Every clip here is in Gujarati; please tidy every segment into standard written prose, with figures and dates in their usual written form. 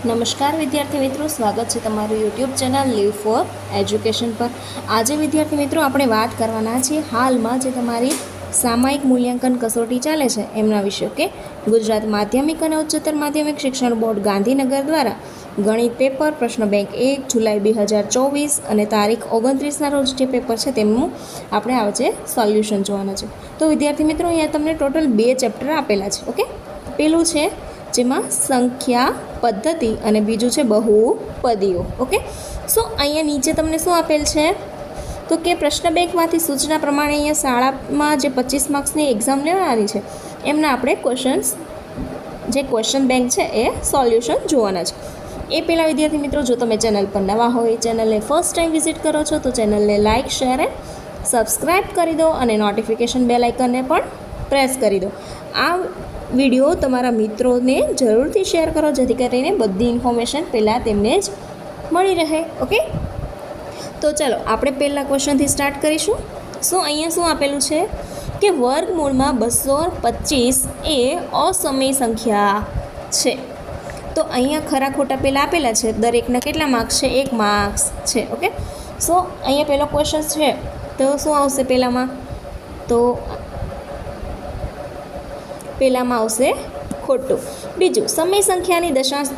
નમસ્કાર વિદ્યાર્થી મિત્રો, સ્વાગત છે તમારું YouTube channel live for education પર। આજે વિદ્યાર્થી મિત્રો આપણે વાત કરવાના છીએ હાલમાં જે તમારી સામાયિક મૂલ્યાંકન કસોટી ચાલે છે એમના વિશે। કે ગુજરાત માધ્યમિક અને ઉચ્ચતર માધ્યમિક શિક્ષણ બોર્ડ ગાંધીનગર દ્વારા ગણિત પેપર પ્રશ્ન બેંક 1 જુલાઈ 2024 અને તારીખ 29ના રોજ જે પેપર છે તેમનું આપણે આજે સોલ્યુશન જોવાના છે। તો વિદ્યાર્થી મિત્રો અહીંયા તમને ટોટલ 2 ચેપ્ટર આપેલા છે। ઓકે, પેલું છે જેમાં સંખ્યા પદ્ધતિ અને બીજું છે બહુપદીઓ। ઓકે, સો અહીંયા નીચે તમને શું આપેલ છે તો કે પ્રશ્ન બેંકમાંથી સૂચના પ્રમાણે અહીંયા શાળામાં જે 25 માર્ક્સની એક્ઝામ લેવાની છે એમના આપણે ક્વેશ્ચન બેંક છે એ સોલ્યુશન જોવાના છે। એ પહેલાં વિદ્યાર્થી મિત્રો, જો તમે ચેનલ પર નવા હોય, ચેનલને ફર્સ્ટ ટાઈમ વિઝિટ કરો છો તો ચેનલને લાઇક, શેર એન્ડ સબસ્ક્રાઈબ કરી દો અને નોટિફિકેશન બેલ આઇકનને પણ પ્રેસ કરી દો। આ વિડીયો તમારા મિત્રોને જરૂરથી શેર કરો જેથી કરીને બધી ઇન્ફોર્મેશન પહેલાં તેમને જ મળી રહે। ઓકે, તો ચાલો આપણે પહેલાં ક્વેશ્ચનથી સ્ટાર્ટ કરીશું। અહીંયા શું આપેલું છે કે વર્ગમૂળમાં 225 એ અસમય સંખ્યા છે। તો અહીંયા ખરા ખોટા પહેલાં આપેલા છે, દરેકના કેટલા માર્ક્સ છે? 1 માર્ક્સ છે। ઓકે, સો અહીંયા પહેલો ક્વેશ્ચન છે તો શું આવશે પહેલામાં? તો પહેલામાં આવશે ખોટું। બીજું, સમય સંખ્યાની દશાંશ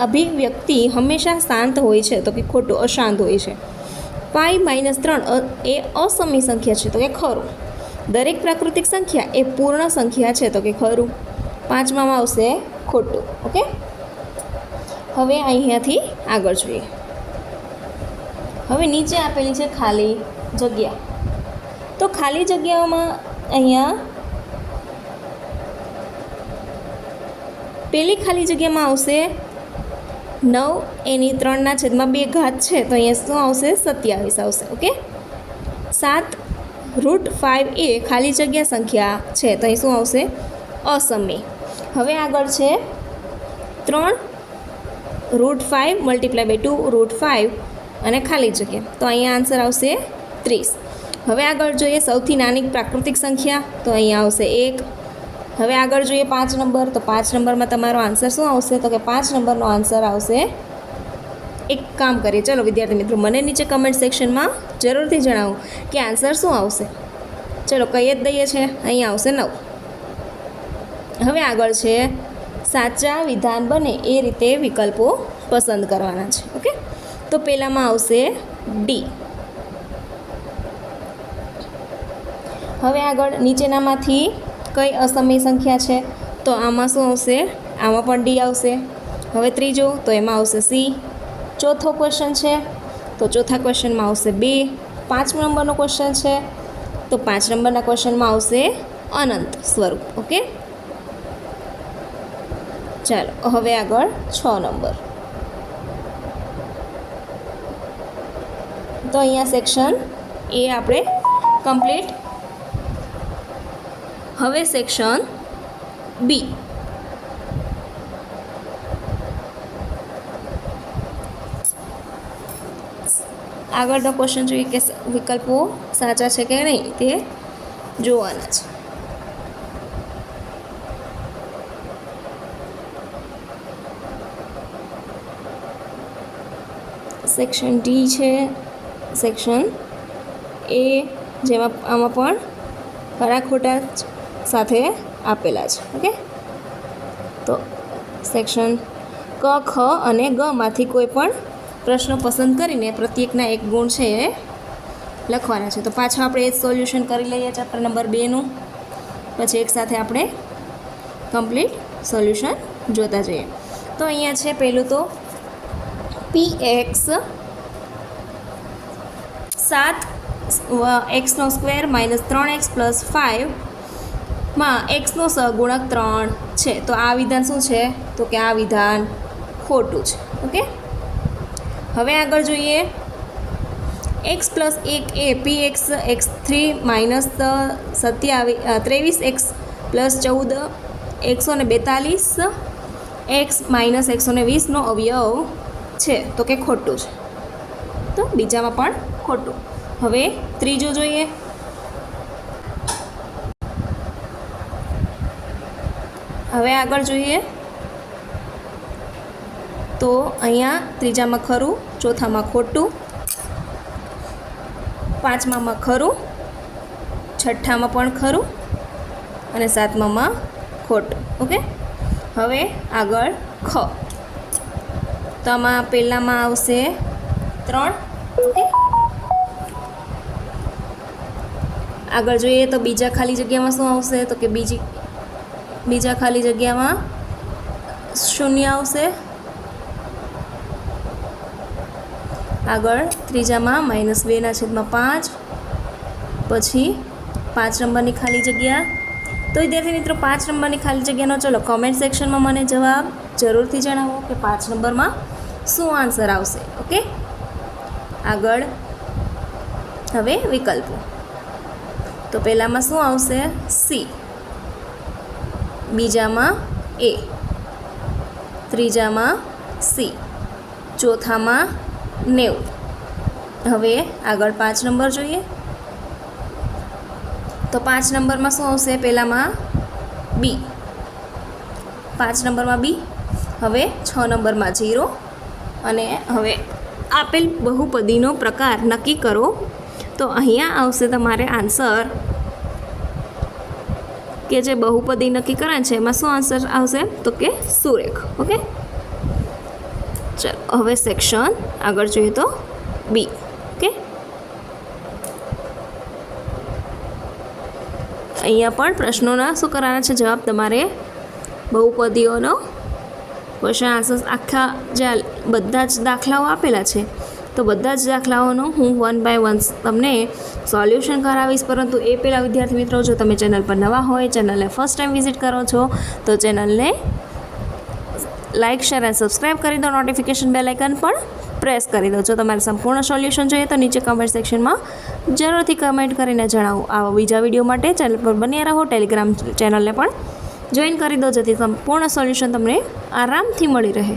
અભિવ્યક્તિ હંમેશા શાંત હોય છે, તો કે ખોટું, અશાંત હોય છે। 5-3 એ અસમય સંખ્યા છે, તો કે ખરું। દરેક પ્રાકૃતિક સંખ્યા એ પૂર્ણ સંખ્યા છે, તો કે ખરું। 5માં આવશે ખોટું। ઓકે, હવે અહીંયાથી આગળ જોઈએ। હવે નીચે આપેલી છે ખાલી જગ્યા। તો ખાલી જગ્યાઓમાં અહીંયા પહેલી ખાલી જગ્યામાં આવશે 9 એની 3/2 છે, તો અહીંયા શું આવશે? 27 આવશે। ઓકે, 7√5 એ ખાલી જગ્યા સંખ્યા છે, તો અહીં શું આવશે? અસમય। હવે આગળ છે 3√5 × 2√5 અને ખાલી જગ્યા, તો અહીંયા આન્સર આવશે 30। હવે આગળ જોઈએ સૌથી નાની પ્રાકૃતિક સંખ્યા, તો અહીંયા આવશે 1। હવે આગળ જોઈએ 5 નંબર, તો 5 નંબરમાં તમારો આન્સર શું આવશે? તો કે 5 નંબરનો આન્સર આવશે, એક કામ કરીએ, ચલો વિદ્યાર્થી મિત્રો મને નીચે કમેન્ટ સેક્શનમાં જરૂરથી જણાવો કે આન્સર શું આવશે। ચલો કહી જ દઈએ છે, અહીંયા આવશે 9। હવે આગળ છે સાચા વિધાન બને એ રીતે વિકલ્પો પસંદ કરવાના છે। ઓકે, તો પહેલામાં આવશે ડી। હવે આગળ નીચેનામાંથી કઈ અસમય સંખ્યા છે? તો આમાં શું આવશે? આમાં પણ ડી આવશે। હવે ત્રીજો, તો એમાં આવશે સી। ચોથો ક્વેશ્ચન છે તો ચોથા ક્વેશ્ચનમાં આવશે 2। 5 નંબરનો ક્વેશ્ચન છે તો 5 નંબરના ક્વેશ્ચનમાં આવશે અનંત સ્વરૂપ। ઓકે, ચાલો હવે આગળ 6 નંબર। તો અહીંયા સેક્શન એ આપણે કમ્પ્લીટ। હવે સેક્શન બી। આગળનો ક્વેશ્ચન જોઈએ કે વિકલ્પો સાચા છે કે નહીં તે જોવાના છે। સેક્શન ડી છે, સેક્શન એ, જેમાં આમાં પણ ખરા ખોટા સાથે આપેલા છે। ઓકે, તો સેક્શન ક, ખ અને ગમાંથી કોઈ પણ પ્રશ્નો પસંદ કરીને પ્રત્યેકના 1 ગુણ છે એ લખવાના છે। તો પાછા આપણે એ જ સોલ્યુશન કરી લઈએ ચેપ્ટર નંબર 2નું, પછી એકસાથે આપણે કમ્પ્લીટ સોલ્યુશન જોતા જઈએ। તો અહીંયા છે પહેલું તો px 7x² - 3x + 5 માં xનો સહગુણક 3 છે, તો આ વિધાન શું છે? તો કે આ વિધાન ખોટું છે। ઓકે, હવે આગળ જોઈએ x + 1 એ px x3 - 23x + 14 142 x - 120નો અવયવ છે, તો કે ખોટું છે। તો બીજામાં પણ ખોટું। હવે ત્રીજું જોઈએ, હવે આગળ જોઈએ તો અહીંયા ત્રીજામાં ખરું, ચોથામાં ખોટું, પાંચમામાં ખરું, છઠ્ઠામાં પણ ખરું અને સાતમામાં ખોટું. ઓકે, હવે આગળ ખ. તો આમાં પહેલામાં આવશે 3. ઓકે, આગળ જોઈએ તો બીજા ખાલી જગ્યામાં શું આવશે? તો કે બીજા ખાલી જગ્યામાં 0 આવશે. આગળ ત્રીજામાં -2/5, પછી 5 નંબરની ખાલી જગ્યા. તો વિદ્યાર્થી મિત્રો 5 નંબરની ખાલી જગ્યાનો ચલો કોમેન્ટ સેક્શનમાં મને જવાબ જરૂરથી જણાવો કે 5 નંબરમાં શું આન્સર આવશે. ઓકે, આગળ હવે વિકલ્પો. તો પહેલામાં શું આવશે? સી, બીજામાં એ, ત્રીજામાં સી, ચોથામાં 90. હવે આગળ 5 નંબર જોઈએ. તો 5 નંબરમાં શું આવશે? પહેલામાં બી, 5 નંબરમાં બી. હવે 6 નંબરમાં 0. અને હવે આપેલ બહુપદીનો પ્રકાર નક્કી કરો. તો અહીંયા આવશે તમારે આન્સર કે જે બહુપદી નક્કી કરે છે એમાં શું આન્સર આવશે? તો કે સુરેખ. ઓકે, ચાલો હવે સેક્શન આગળ જોઈએ તો બી. ઓકે, અહીંયા પણ પ્રશ્નોના શું કરવાના છે? જવાબ તમારે બહુપદીઓનો ક્વેશ્ચન આન્સર્સ આખા જે બધા જ દાખલાઓ આપેલા છે તો બધા જ દાખલાઓનું હું 1 by 1 તમને સોલ્યુશન કરાવીશ. પરંતુ એ પહેલાં વિદ્યાર્થી મિત્રો, જો તમે ચેનલ પર નવા હોય, ચેનલને ફર્સ્ટ ટાઈમ વિઝિટ કરો છો તો ચેનલને લાઇક, શેર અને સબસ્ક્રાઈબ કરી દો. નોટિફિકેશન બેલ આઇકન પણ પ્રેસ કરી દો. જો તમારે સંપૂર્ણ સોલ્યુશન જોઈએ તો નીચે કમેન્ટ સેક્શનમાં જરૂરથી કમેન્ટ કરીને જણાવો. આવા બીજા વિડીયો માટે ચેનલ પર બન્યા રહો. ટેલિગ્રામ ચેનલને પણ જોઈન કરી દો જેથી સંપૂર્ણ સોલ્યુશન તમને આરામથી મળી રહે.